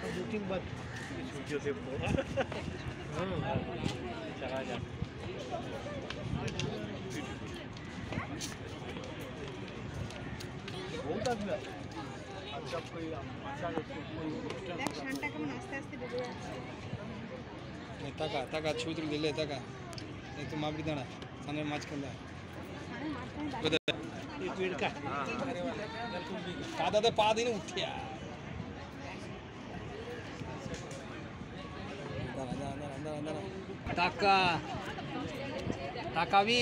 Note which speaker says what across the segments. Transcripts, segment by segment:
Speaker 1: booking बात सूर्य देव को चला जा बहुत आदमी अच्छा कोई अच्छा
Speaker 2: देख शांता কেমন আস্তে আস্তে ডুবে যাচ্ছে
Speaker 3: ताका ताका छूत्र दिले ताका एक तो मापड़ी दाना सामने माछ खेला
Speaker 1: एक पेड़ का
Speaker 3: कादा तो पा दिन उठिया ताका ताका भी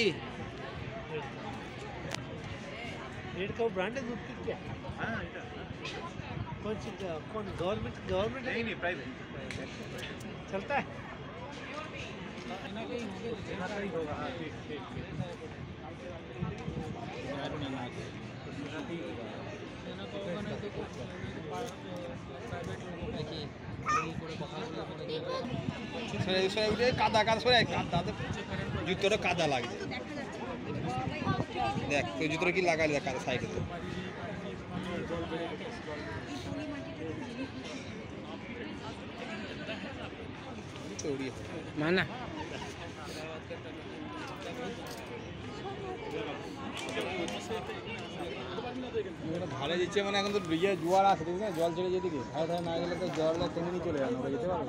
Speaker 1: पेड़ का ब्रांड है दूध क्या हाँ कौन गवर्नमेंट नहीं प्राइवेट चलता है
Speaker 3: কাদা কাদা সরে কাদা জুতোটা কাদা লাগে দেখ তুই জুতোটা কি লাগালি দেখ কাদা সাইডে মানা ধারে দিচ্ছে মানে এখন তো ইয়ে জোয়ার আছে ঠিক না জল ছেড়ে যেদিকে ধারে ধারে না গেলে তো জল তেমনি চলে যাবে আমরা যেতে পারবো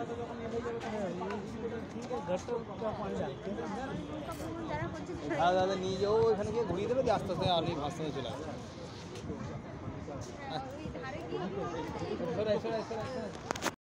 Speaker 3: দাদা দাদা নিয়ে যাও ওইখানে গিয়ে ঘুরিয়ে দেবে আস্তে আস্তে আর ভাসতে চলে আসবে